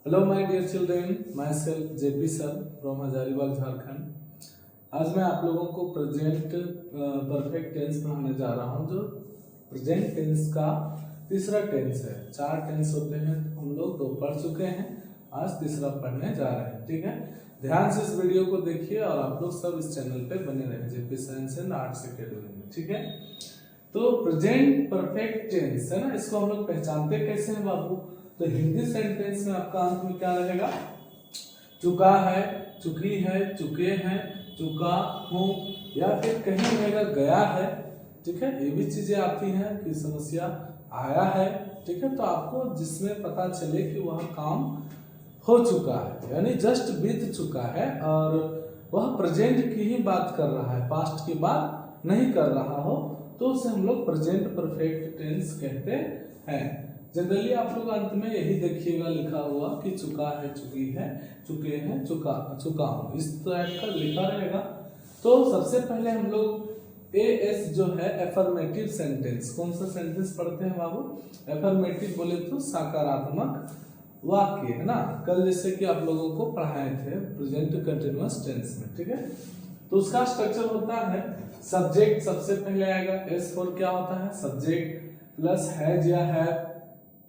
Hello my dear children, myself JP sir from Hazaribagh Jharkhand. आज मैं आप लोगों को प्रेजेंट परफेक्ट टेंस पढ़ाने जा रहा हूं। जो प्रेजेंट टेंस का तीसरा टेंस है। 4 टेंस होते हैं, हम लोग 2 पढ़ चुके हैं, आज तीसरा पढ़ने जा रहे हैं। ठीक है, ध्यान से इस वीडियो को देखिए और आप लोग सब इस चैनल पे बने रहें, JP science and arts academy में। ठीक है, तो प्रेजेंट परफेक्ट टेंस है ना, इसको हम लोग पहचानते कैसे हैं बाबू? तो हिंदी सेंटेंस में आपका अंत में क्या रहेगा? चुका है, चुकी है, चुके हैं, चुका हूं, या फिर कहीं रहेगा गया है। ठीक है, ये भी चीजें आती हैं कि समस्या आया है। ठीक है, तो आपको जिसमें पता चले कि वह काम हो चुका है, यानी जस्ट बीत चुका है और वह प्रेजेंट की ही बात कर रहा है, पास्ट की बात नहीं कर रहा हो, तो उसे हम लोग प्रेजेंट परफेक्ट टेंस कहते हैं। जनरली आप लोग अंत में यही देखिएगा लिखा हुआ कि चुका है, चुकी है, चुके हैं, चुका हूं, इस टाइप का लिखा रहेगा। तो सबसे पहले हम लोग एएस जो है एफर्मेटिव सेंटेंस, कौन सा सेंटेंस पढ़ते हैं बाबू? एफर्मेटिव बोले तो सकारात्मक वाक्य है ना। कल जैसे कि आप लोगों को पढ़ाए थे प्रेजेंट कंटिन्यूअस टेंस में। ठीक है, तो उसका स्ट्रक्चर होता है सब्जेक्ट सबसे पहले आएगा। एस फॉर क्या होता है? सब्जेक्ट प्लस हैज या हैव,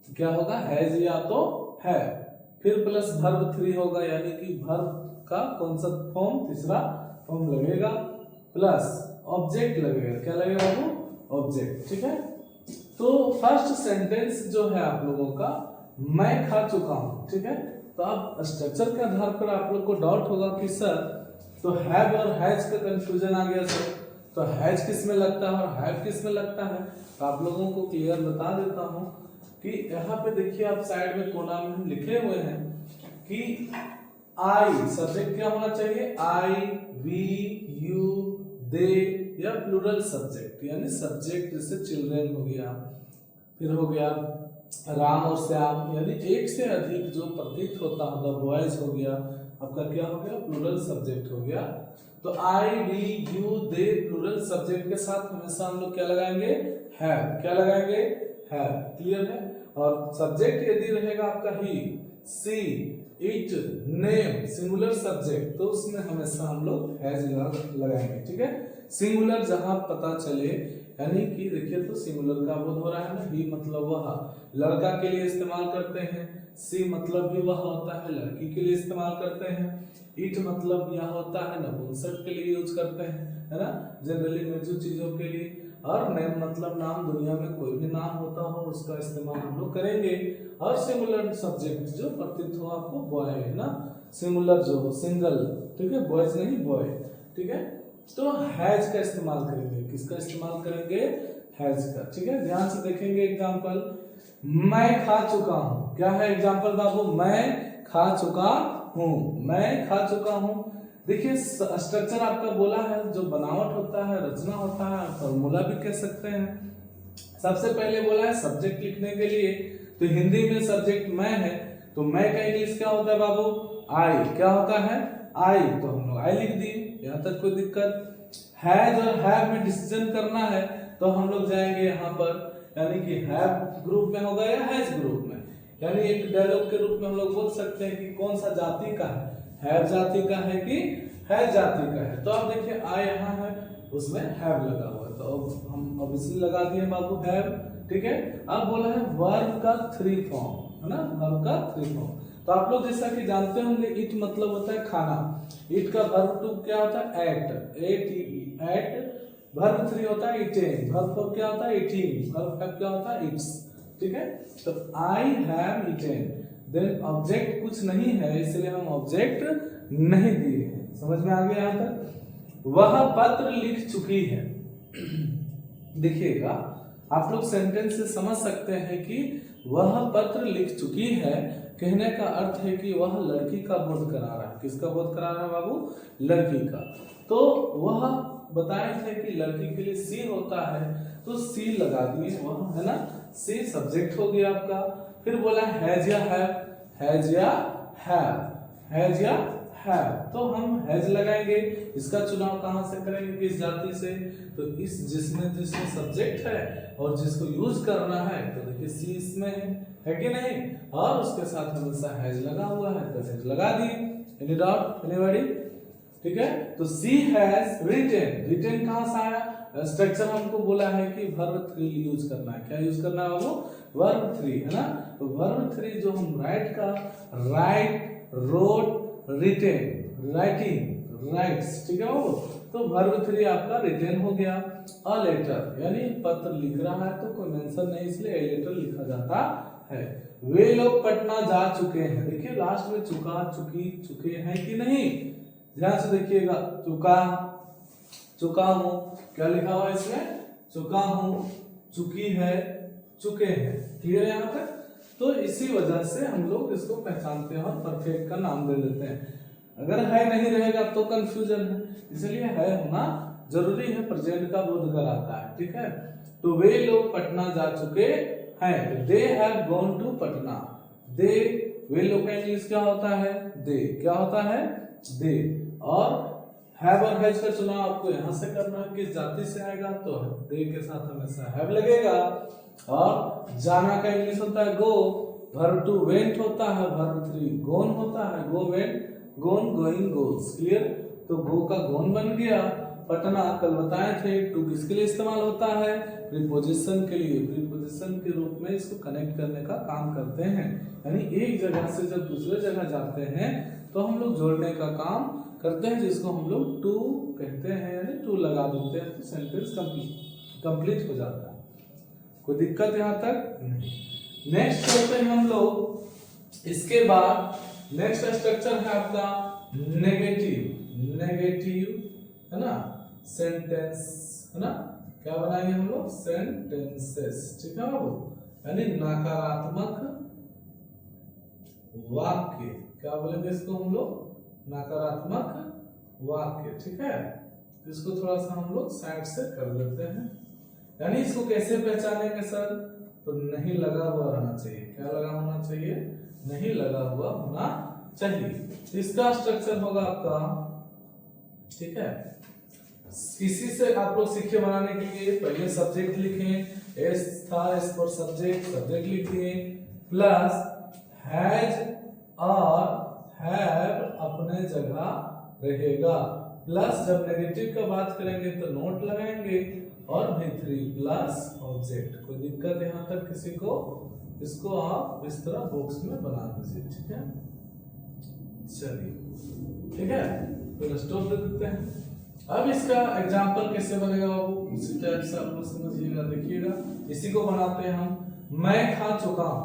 क्या होगा? हैज या तो है, फिर प्लस वर्ब 3 होगा, यानी कि वर्ब का कौन सा फॉर्म? तीसरा फॉर्म लगेगा, प्लस ऑब्जेक्ट लगेगा। क्या लगेगा बाबू? ऑब्जेक्ट। ठीक है, तो फर्स्ट सेंटेंस जो है आप लोगों का, मैं खा चुका हूं। ठीक है, तो अब स्ट्रक्चर के आधार पर आप लोग को डाउट होगा कि सर तो हैव और हैज का कंफ्यूजन आ गया सर, तो हैज किस में लगता है और हैव किस में लगता है? तो आप लोगों को क्लियर बता देता हूं कि यहाँ पे देखिए, आप साइड में कोना में हम लिखे हुए हैं कि आई सब्जेक्ट क्या होना चाहिए? आई, वी, यू, दे, या प्लूरल सब्जेक्ट, यानी सब्जेक्ट जैसे चिल्ड्रन हो गया, फिर हो गया राम और श्याम, यानी एक से अधिक जो प्रतीक होता होगा, बॉयज हो गया, आपका क्या हो गया? प्लूरल सब्जेक्ट हो गया। तो I, we, you, they plural subject के साथ हमेशा हम लोग क्या लगाएंगे? हैव। क्या लगाएंगे? हैव। क्लियर है? और सब्जेक्ट यदि रहेगा आपका ही, सी, इट, नेम, सिंगुलर सब्जेक्ट, तो उसमें हमेशा हम लोग हैज लगाएंगे। ठीक है, सिंगुलर जहां पता चले, यानी कि देखिए तो सिंगुलर का बोध हो रहा है ना, ही मतलब वह, लड़का के लिए इस्तेमाल करते हैं, सी मतलब भी वह होता है, लड़की के लिए इस्तेमाल करते हैं, इट मतलब यह होता है नपुंसक के लिए यूज करते हैं, है ना, जनरली मौजूद चीजों के लिए, और नेम मतलब नाम, दुनिया में कोई भी नाम होता हो उसका इस्तेमाल हम लोग करेंगे। और सिंगुलर सब्जेक्ट जो प्रतीत हो आपको, बॉय है ना, सिंगुलर जो हो, सिंगल। ठीक है, बॉयज नहीं, बॉय। ठीक है, तो हैज का इस्तेमाल करेंगे। किसका इस्तेमाल करेंगे? हैज का। ठीक है, ध्यान से देखेंगे एग्जांपल। मैं खा चुका हूं, क्या है एग्जांपल बाबू? मैं खा चुका हूं, मैं खा चुका हूं। देखिए स्ट्रक्चर आपका बोला है, जो बनावट होता है, रचना होता है, फॉर्मूला भी कह सकते हैं। सबसे पहले बोला है सब्जेक्ट लिखने के लिए, तो हिंदी में सब्जेक्ट मैं है, तो मैं का इंग्लिश क्या होता है बाबू? आई। क्या होता है? आई, तो हम लोग आई लिख दिए, यहां तक कोई दिक्कत? हैज और हैव में डिसीजन करना है, तो हम लोग जाएंगे यहाँ पर, यानी कि हैव ग्रुप में होगा या हैज ग्रुप में, यानी एक डायलॉग के रूप में हम लोग बोल सकते हैं कि कौन सा जाति का है, हैव जाति का है कि हैज जाति का है। तो अब देखिए आई यहाँ है, उसमें हैव लगा हुआ है, तो अब हम ऑब्वियसली लगा दिए बाबू हैव। ठीक है, अब बोला है वर्ब का 3 फॉर्म, है ना, वर्ब का 3 फॉर्म। तो आप लोग जैसा कि जानते होंगे, इट मतलब होता है खाना, इट का वर्ब टू क्या होता है? Eight, eight. वर्ब 3 होता है ईटिंग, वर्ब 4 क्या होता है? ईटिंग, वर्ब 5 क्या होता है? ईट्स। ठीक है, तो I have eaten, then object कुछ नहीं है, इसलिए हम ऑब्जेक्ट नहीं दिए हैं। समझ में आ गया यहां तक? वह पत्र लिख चुकी है। देखिएगा, आप लोग सेंटेंस से समझ सकते हैं कि वह पत्र लिख चुकी है, कहने का अर्थ है कि वह लड़की का बोध करा रहा है। किसका बोध करा रहा है बाबू? लड़की का। तो वह बताए थे कि लड़की के लिए सी होता है, तो सी लगा दिए वह, है ना, सी सब्जेक्ट हो गया आपका। फिर बोला हैज या हैव, हैज या हैव, हैज या हैव, तो हम हैज लगाएंगे। इसका चुनाव कहां से करेंगे, किस जाति से, तो इस जिसमें सब्जेक्ट है और जिसको यूज करना है, तो देखिए सी इसमें है कि नहीं, और उसके साथ हमेशा हैज लगा हुआ है, तो हैज लगा दिए। Any doubt, anybody? ठीक है, तो सी हैज रिटेन, रिटेन कहां से आया, स्ट्रक्चर हमको बोला है कि वर्ब 3 यूज करना है। क्या यूज करना है बाबू, वर्ब 3, है ना। तो वर्ब 3 जो हम राइट का, write, wrote, written, writing, writes, ठीक है बाबू। तो वर्ब 3 आपका रिटेन हो गया। अ लेटर यानी पत्र लिख रहा है तो कोई मेंशन नहीं, इसलिए ए लेटर लिखा जाता है। वे लोग पटना जा चुके हैं, देखिए लास्ट में चुका, चुकी, चुके हैं कि नहीं, ध्यान से देखिएगा। चुका, चुका हूं, क्या लिखा हुआ है इसमें, चुका हूं, चुकी है, चुके हैं। क्लियर है यहाँ तक? तो इसी वजह से हम लोग इसको पहचानते हैं और परफेक्ट का नाम दे देते हैं। अगर है नहीं रहेगा तो कंफ्यूजन है, इसलिए है होना जरूरी है, प्रेजेंट का बोध कराता है। ठीक है, तो वे लोग पटना जा चुके हैं, they have gone to Patna. They, वे लोग का इंग्लिश क्या होता है, दे, क्या होता है, दे। और हैव और हैज का चुनाव आपको यहां से करना है, किस जाति से आएगा, तो दे के साथ हमेशा हैव लगेगा। और जाना का इंग्लिश होता है गो, वर्ब 2 वेंट होता है, वर्ब 3 गोन होता है, गो वेंट, गोन गोइंग गोस। क्लियर, तो गो का गोन बन गया। पटना कल बताए थे, टू किसके लिए इस्तेमाल होता है, प्रीपोजिशन के लिए, प्रीपोजिशन के रूप में इसको कनेक्ट करने का काम करते हैं। यानी एक जगह से जब दूसरे जगह जाते हैं तो हम लोग जोड़ने का काम करते हैं, जिसको हम लोग टू कहते हैं, यानी टू लगा देते हैं तो सेंटेंस कंप्लीट हो जाता है। कोई दिक्कत यहाँ तक नहीं। नेक्स्ट करते हैं हम लोग, इसके बाद नेक्स्ट स्ट्रक्चर है आपका नेगेटिव, नेगेटिव है ना, सेंटेंस है ना, क्या बनाएंगे हम लोग, सेंटेंसेस। ठीक है बाबू, यानी नकारात्मक वाक्य, क्या बोलेंगे इसको हम लोग, नकारात्मक वाक्य। ठीक है, तो इसको थोड़ा सा हम लोग साइड से कर देते हैं। यानी इसको कैसे पहचानेंगे सर, तो नहीं लगा हुआ रहना चाहिए, क्या लगा होना चाहिए, नहीं लगा हुआ होना चाहिए। इसका स्ट्रक्चर होगा आपका, ठीक है, इसी से आप लोग सीखे बनाने के लिए पहले सब्जेक्ट लिखें, एस था, एस फॉर सब्जेक्ट, सब्जेक्ट लिखिए, प्लस हैज और हैव अपने जगह रहेगा, प्लस जब नेगेटिव का बात करेंगे तो नोट लगाएंगे, और V3 प्लस ऑब्जेक्ट। कोई दिक्कत यहाँ तक किसी को, इसको आप इस तरह बॉक्स में बना दीजिए। ठीक है, चलिए, ठीक है, तो स्टॉप दे देते हैं। अब इसका एग्जाम्पल कैसे बनेगा बाबू, उसी टाइप से आप लोग समझिएगा, देखिएगा। इसी को बनाते हैं हम, मैं खा चुका हूं,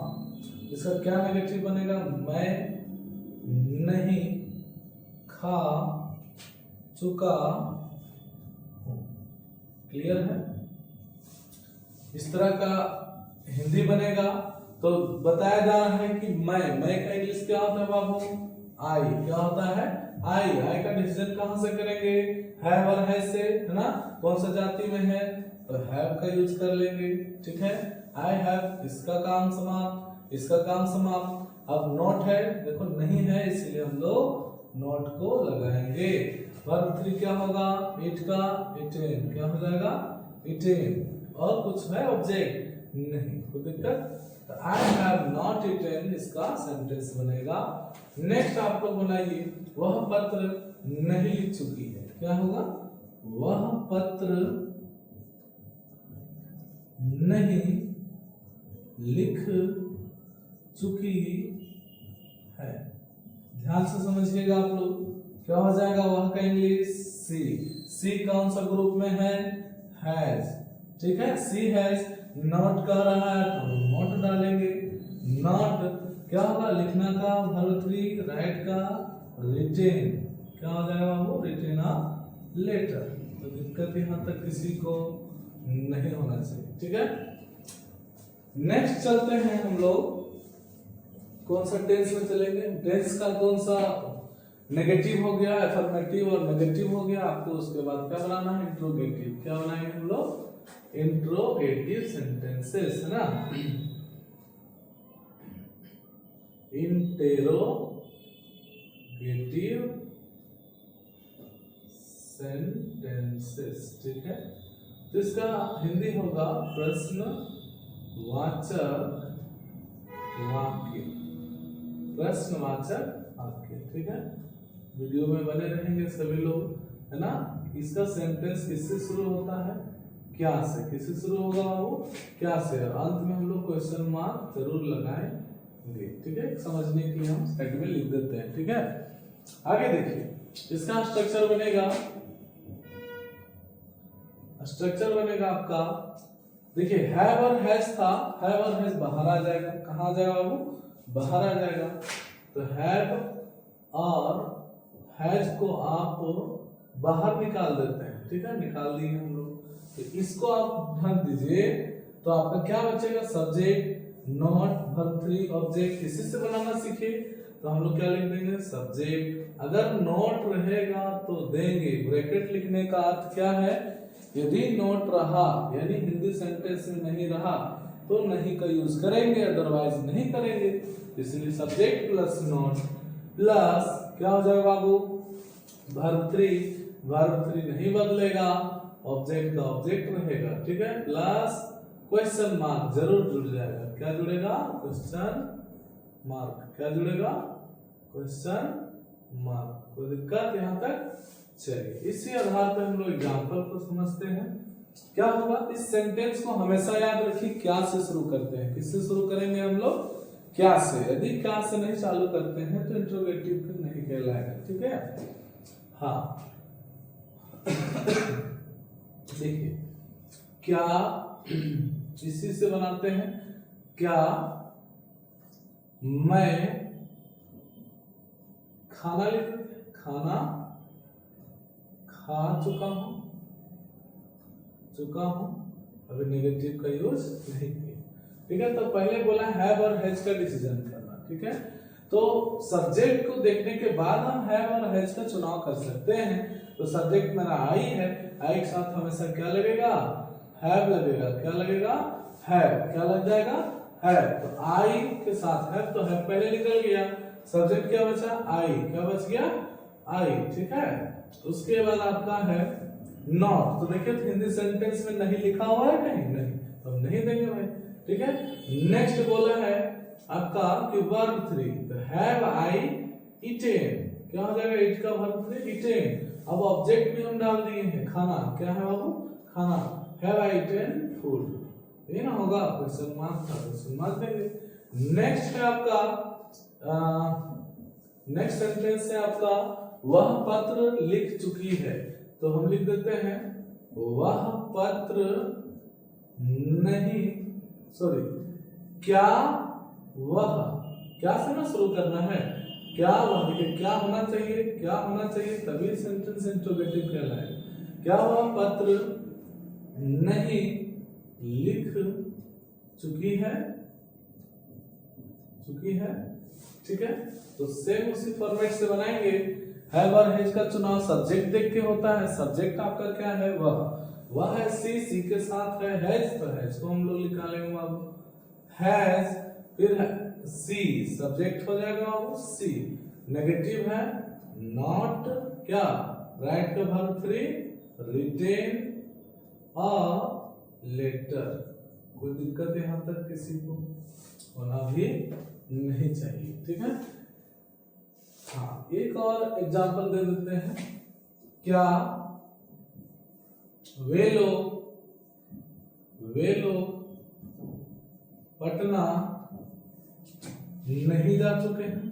इसका क्या नेगेटिव बनेगा, मैं नहीं खा चुका हूं। क्लियर है? इस तरह का हिंदी बनेगा तो बताया जा रहा है कि मैं का इंग्लिश क्या होता है बाबू, आई, क्या होता है, आई का डिसीजन कहां से करेंगे, हैव और हैज से, है ना, कौन सा जाति में है, तो हैव का यूज कर लेंगे। ठीक है, आई हैव, इसका काम समाप्त, इसका काम समाप्त। अब नॉट है, देखो नहीं है, इसलिए हम लोग नॉट को लगाएंगे। वर्ब 3 क्या होगा, इट का इटेन, क्या हो जाएगा, इटेन। और कुछ है ऑब्जेक्ट नहीं, कोई दिक्कत, तो आई हैव नॉट इटेन इसका सेंटेंस बनेगा। नेक्स्ट आप लोग बनाइए, वह पत्र नहीं लिख चुकी है, क्या होगा, वह पत्र नहीं लिख चुकी है। ध्यान से समझिएगा आप लोग, क्या हो जाएगा, वह का इंग्लिश सी, सी कौन सा ग्रुप में है, हैज। ठीक है, सी हैज, नॉट कह रहा है तो नॉट डालेंगे, नॉट क्या होगा, लिखना का, वर्ब 3 राइट का, रिटेन, क्या हो जाएगा वो, रिटेन अ लेटर। तो दिक्कत यहाँ तक किसी को नहीं होना चाहिए। ठीक है, नेक्स्ट चलते हैं हम लोग, कौन सा टेंस में चलेंगे, टेंस का कौन सा, नेगेटिव हो गया, अफर्मेटिव और नेगेटिव हो गया, आपको उसके बाद क्या बनाना है, इंट्रोगेटिव। क्या बनाएंगे हम लोग, इंट्रोगेटिव सेंटेंसेस, है ना, इंटेरोगेटिव सेंटेंसेस, ठीक है। तो इसका हिंदी होगा प्रश्नवाचक वाक्य, प्रश्नवाचक वाक्य, ठीक है। वीडियो में बने रहेंगे सभी लोग, है ना। इसका सेंटेंस किससे शुरू होता है? क्या से। किससे शुरू होगा वो? क्या से। और अंत में हम लोग क्वेश्चन मार्क जरूर लगाएंगे, ठीक है। समझने के लिए हम साइड में लिख देते हैं, ठीक है। आगे देखिए इसका स्ट्रक्चर बनेगा, स्ट्रक्चर बनेगा आपका, देखिए हैव और हैज था, हैव और हैज बाहर आ जाएगा। कहाँ जाएगा वो? बाहर आ जाएगा। तो हैव और हैज को आप बाहर निकाल देते हैं, ठीक है। निकाल दिए हम लोग। तो इसको आप ध्यान दीजिए, तो आपका क्या बचेगा? Subject, not, verb three, object. इसी से बनाना सीखे तो हम लोग क्या लिख देंगे? सब्जेक्ट। अगर नॉट रहेगा तो देंगे ब्रैकेट। लिखने का अर्थ क्या है? यदि नॉट रहा यानी हिंदी सेंटेंस में नहीं रहा तो नहीं का यूज करेंगे, अदरवाइज नहीं करेंगे। इसलिए सब्जेक्ट प्लस नॉट प्लस क्या हो जाएगा बाबू? Verb three. वर्ब थ्री नहीं बदलेगा, ऑब्जेक्ट का ऑब्जेक्ट रहेगा, ठीक है। प्लस क्वेश्चन मार्क जरूर जुड़ जाएगा। क्या जुड़ेगा? Question mark. क्या जुड़ेगा? Question mark. कोई दिक्कत यहाँ तक? चलिए इसी आधार पर हम लोग एग्जाम्पल को समझते हैं। क्या होगा? इस सेंटेंस को हमेशा याद रखिए, क्या से शुरू करते हैं। किससे शुरू करेंगे हम लोग? क्या से। यदि क्या से नहीं चालू करते हैं तो इंट्रोगेटिव फिर नहीं कहलाएगा, ठीक है। हाँ देखिए क्या इसी से बनाते हैं। क्या मैं खाना लिख देते हैं, खाना खा चुका हूं, अभी नेगेटिव का यूज नहीं किया, ठीक है। तो पहले बोला हैव और हैज का डिसीजन करना, ठीक है। तो सब्जेक्ट को देखने के बाद हम हैव और हैज का चुनाव कर सकते हैं। तो सब्जेक्ट मेरा आई है, आई के साथ हमेशा क्या लगेगा? हैव लगेगा। क्या लगेगा? हैव। क्या लग जाएगा? हैव। तो आई के साथ हैव, तो हैव पहले निकल गया। सब्जेक्ट क्या बचा? आई। क्या बच गया? आई, ठीक है। उसके बाद आपका है नॉट। तो देखिए हिंदी सेंटेंस में नहीं लिखा हुआ है कहीं? नहीं, तो हम नहीं देंगे भाई, ठीक है। नेक्स्ट बोला है आपका कि वर्ब थ्री। तो हैव आई ईटेन। क्या हो जाएगा? इट का वर्ब थ्री ईटेन। अब ऑब्जेक्ट भी हम डाल दिए हैं, खाना। क्या है बाबू? खाना। Have I eaten food. ये ना होगा क्वेश्चन मार्क था, क्वेश्चन मार्क देंगे। नेक्स्ट है आपका नेक्स्ट सेंटेंस है आपका वह पत्र लिख चुकी है। तो हम लिख देते हैं वह पत्र नहीं, सॉरी, क्या वह। क्या से ना शुरू करना है? क्या वह। देखिए क्या होना चाहिए? क्या होना चाहिए? तभी सेंटेंस इंट्रोगेटिव कहलाएगा। क्या वह पत्र नहीं लिख चुकी है, ठीक है। तो सेम उसी फॉर्मेट से बनाएंगे। हैव और हैज का चुनाव सब्जेक्ट देख के होता है। सब्जेक्ट आपका क्या है? वह है सी, सी के साथ है हैज, तो हैज को हम लोग निकालेंगे बाबू। हैज फिर सी, सब्जेक्ट हो जाएगा बाबू सी। नेगेटिव है नॉट, क्या? राइट का verb three, written a letter. कोई दिक्कत यहां तक किसी को होना भी नहीं चाहिए, ठीक है। हाँ एक और एग्जांपल दे देते हैं। क्या वे लोग पटना नहीं जा चुके हैं,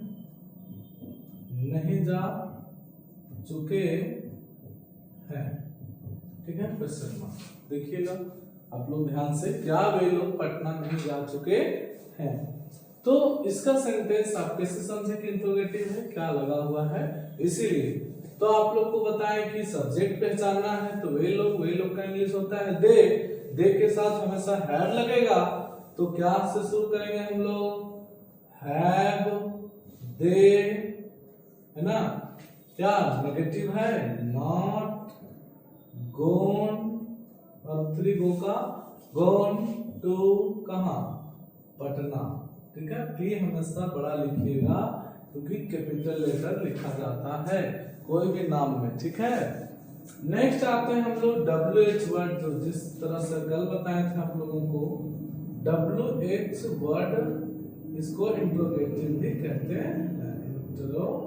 ठीक है। क्वेश्चन मार्क देखिएगा आप लोग ध्यान से। क्या वे लोग पटना नहीं जा चुके हैं? तो इसका सेंटेंस आप कैसे समझे कि इंट्रोगेटिव है? क्या लगा हुआ है, इसीलिए। तो आप लोग को बताएं कि सब्जेक्ट पहचानना है तो वे लोग का इंग्लिश होता है दे के साथ हमेशा हैव लगेगा। तो क्या से शुरू करेंगे हम लोग? हैव, दे, है ना। क्या नेगेटिव है? नॉट, गोन, और थ्री गो का गोन टू कहां? पटना, ठीक है। टी हमेशा बड़ा लिखिएगा क्योंकि कैपिटल लेटर लिखा जाता है कोई भी नाम में, ठीक है। नेक्स्ट आते हैं हम लोग WH वर्ड, जो जिस तरह से कल बताए थे आप लोगों को, WH वर्ड इसको इंट्रोगेटिव भी कहते हैं, इंट्रोगेटिव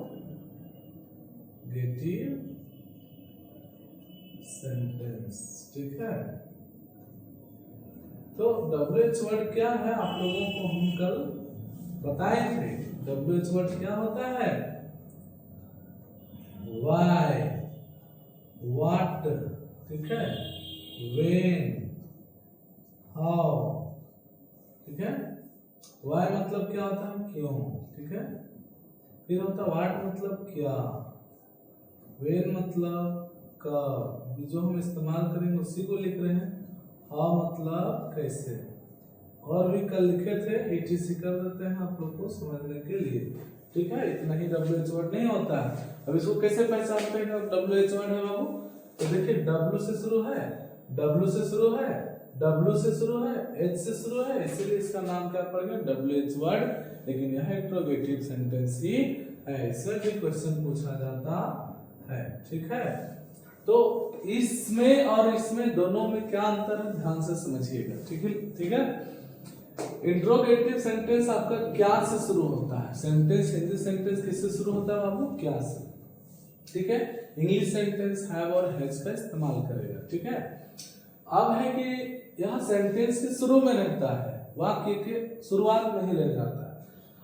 सेंटेंस, ठीक है। तो WH वर्ड क्या है आप लोगों को हम कल बताए थे। WH वर्ड क्या होता है? Why, what, ठीक है, when, how, ठीक है। Why मतलब क्या होता है? क्यों, ठीक है। फिर होता है what मतलब क्या, when मतलब कब, जो हम इस्तेमाल करेंगे उसी को लिख रहे हैं। how मतलब कैसे, और भी कल लिखे थे, etc कर देते हैं आप लोग को समझने के लिए, ठीक है। इतना ही WH वर्ड नहीं होता है। अब इसको कैसे पहचानते हैं WH वर्ड है बाबू? तो देखिए W से शुरू है, W से शुरू है, W से शुरू है, H से शुरू है, इसलिए इसका नाम क्या पड़ गया? WH word. लेकिन यह इंट्रोगेटिव सेंटेंस ही है, इसमें भी क्वेश्चन पूछा जाता है, ठीक है। तो इसमें और इसमें दोनों में क्या अंतर है, ध्यान से समझिएगा, ठीक है, ठीक है। इंट्रोगेटिव सेंटेंस आपका क्या से शुरू होता है? सेंटेंस, हिंदी सेंटेंस किससे शुरू होता है बाबू? क्या से, ठीक है। इंग्लिश सेंटेंस हैव और हैज का इस्तेमाल करेगा, ठीक है। अब है कि यह सेंटेंस के शुरू में रहता है, वाक्य के शुरुआत में ही रह जाता है।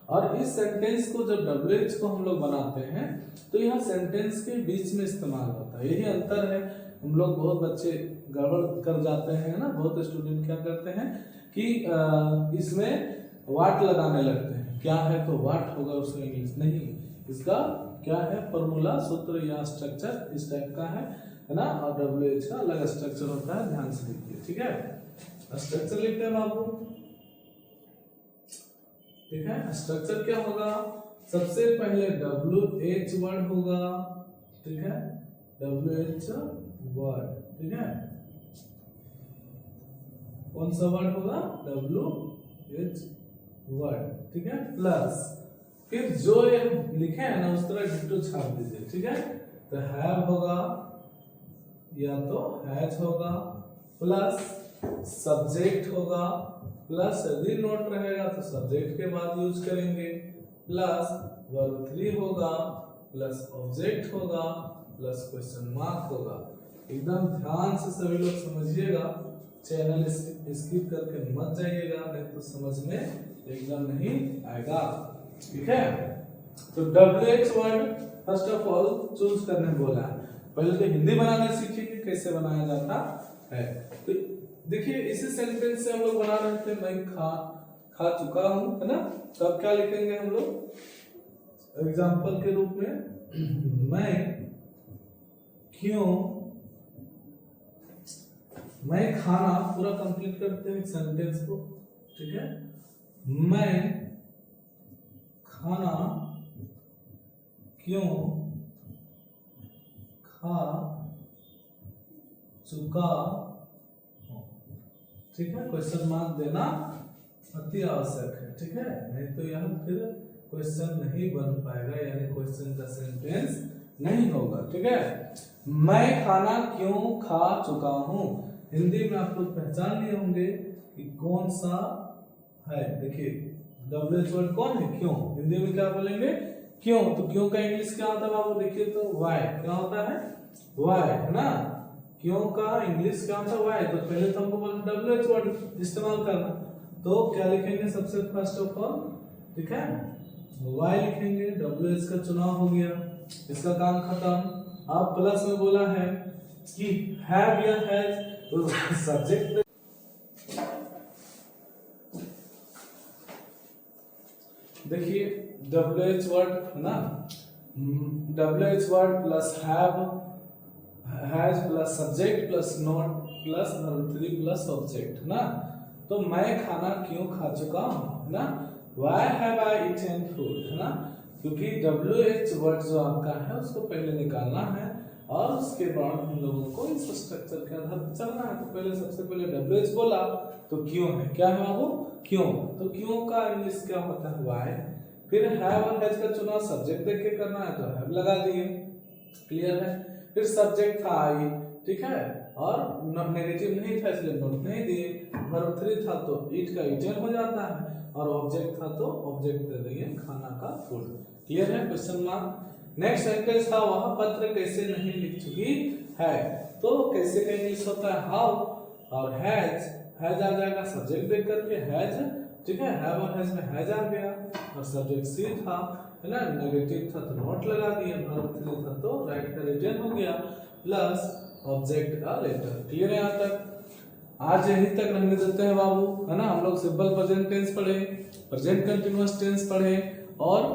और इस सेंटेंस को जब WH को हम लोग बनाते हैं तो यह सेंटेंस के बीच में इस्तेमाल होता है, यही अंतर है। हम लोग बहुत बच्चे गड़बड़ कर जाते हैं ना, बहुत स्टूडेंट क्या करते हैं कि इसमें वाट लगाने लगते हैं, क्या है तो वाट होगा उसमें इंग्लिश नहीं, इसका क्या है फॉर्मूला, सूत्र या स्ट्रक्चर इस टाइप का है ना। और WH का अलग स्ट्रक्चर होता है, ध्यान से लिखिए, ठीक है। स्ट्रक्चर लिखते हैं बाबू, ठीक है। स्ट्रक्चर क्या होगा? सबसे पहले WH वर्ड होगा, ठीक है, WH वर्ड, ठीक है। कौन सा वर्ड होगा? WH वर्ड, ठीक है। प्लस फिर जो ये लिखे हैं ना उस तरह डिट्टो छाप दीजिए, ठीक है। तो हैव होगा या तो हैज होगा, प्लस सब्जेक्ट होगा, प्लस यदि नोट रहेगा तो सब्जेक्ट के बाद यूज करेंगे, प्लस वर्ब 3 होगा, प्लस ऑब्जेक्ट होगा, प्लस क्वेश्चन मार्क होगा। एकदम ध्यान से सभी लोग समझिएगा, चैनल स्किप करके मत जाइएगा, नहीं तो समझ में एकदम नहीं आएगा, ठीक है। तो WH word first of all choose करने बोला है। पहले तो हिंदी बनाना सीखिए कि कैसे बनाया जाता है। तो देखिए इसी सेंटेंस से हम लोग बना रहे थे, मैं खा चुका हूं, है ना। तो अब क्या लिखेंगे हम लोग एग्जाम्पल के रूप में, मैं क्यों, मैं खाना, पूरा कंप्लीट करते हैं सेंटेंस को, ठीक है। मैं खाना क्यों खा चुका हूं, ठीक है। क्वेश्चन मार्क देना अति आवश्यक है, ठीक है, नहीं तो यह फिर क्वेश्चन नहीं बन पाएगा, यानी क्वेश्चन का सेंटेंस नहीं होगा, ठीक है। मैं खाना क्यों खा चुका हूं, हिंदी में आप लोग पहचान लिए होंगे कि कौन सा है। देखिए WH वर्ड कौन है? क्यों। हिंदी में क्या बोलेंगे? क्यों। तो क्यों का इंग्लिश क्या होता है बाबू? देखिए तो वाई, क्या होता है? वाई, है ना। क्यों का इंग्लिश क्या होता है? वाई। तो पहले तो हमको बोला WH वर्ड इस्तेमाल करना, तो क्या लिखेंगे सबसे फर्स्ट ऑफ ऑल, ठीक है, वाई लिखेंगे, WH का चुनाव हो गया, इसका काम खत्म। अब प्लस में बोला है कि हैव या हैज, तो सब्जेक्ट देखिए WH वर्ड है ना, WH word plus have, has plus subject plus note plus verb 3 plus object, है ना। तो मैं खाना क्यों खा चुका हूं, है ना। Why have I eaten food, है ना। क्योंकि WH वर्ड जो आपका है उसको पहले निकालना है और उसके बाद हम लोगों को इस स्ट्रक्चर के आधार पर चलना है। तो पहले सबसे पहले WH बोला तो क्यों है, क्या है बाबू? क्यों। तो क्यों का इंग्लिश क्या होता है? वाई। फिर हैव और हैज का चुनाव सब्जेक्ट देख के करना है तो हैव लगा दिए, क्लियर है। फिर सब्जेक्ट था आई, ठीक है, और नेगेटिव नहीं था इसलिए नोट नहीं दिए। वर्ब 3 था तो ईट का ईटन हो जाता है, और ऑब्जेक्ट था तो ऑब्जेक्ट दे देंगे खाना का फूड। क्लियर है? Question mark. नेक्स्ट सेंटेंस था वह पत्र कैसे नहीं लिख चुकी है, तो कैसे का इंग्लिश होता है हाउ, और हैज आ जाएगा सब्जेक्ट देख करके हैज, ठीक है, हैव और हैज में हैज आ गया, और सब्जेक्ट सी था, है ना, नेगेटिव था तो नोट लगा दिए, वर्ब 3 था तो राइट का रिटर्न हो गया, प्लस ऑब्जेक्ट का लेटर। क्लियर है यहाँ तक? आज यहीं तक रहने देते हैं बाबू, है ना। हम लोग सिंपल प्रेजेंट टेंस पढ़े, प्रेजेंट कंटिन्यूअस टेंस पढ़े, और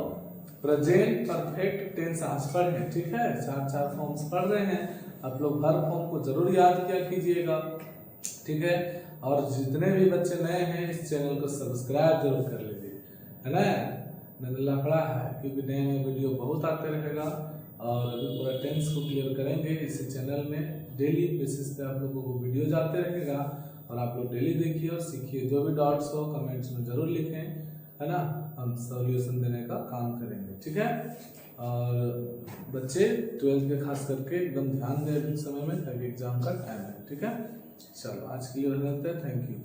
प्रेजेंट परफेक्ट टेंस आज पढ़े, ठीक है। 4 फॉर्म्स पढ़ रहे हैं, आप लोग हर फॉर्म को जरूर याद किया कीजिएगा, ठीक है। और जितने भी बच्चे नए हैं इस चैनल को सब्सक्राइब जरूर कर लीजिए, है ना, नहीं लफड़ा है, क्योंकि नए नए वीडियो बहुत आते रहेगा, और अभी पूरा टेंस को क्लियर करेंगे इसी चैनल में। डेली बेसिस पे आप लोगों को वीडियो जाते रहेगा, और आप लोग डेली देखिए और सीखिए। जो भी डाउट्स हो कमेंट्स में जरूर लिखें, है ना, हम सॉल्यूशन देने का काम करेंगे, ठीक है। और बच्चे 12th के खास करके एकदम ध्यान दें अभी समय में, ताकि एग्जाम का टाइम है, ठीक है। चलो आज के लिए रहते हैं, थैंक यू।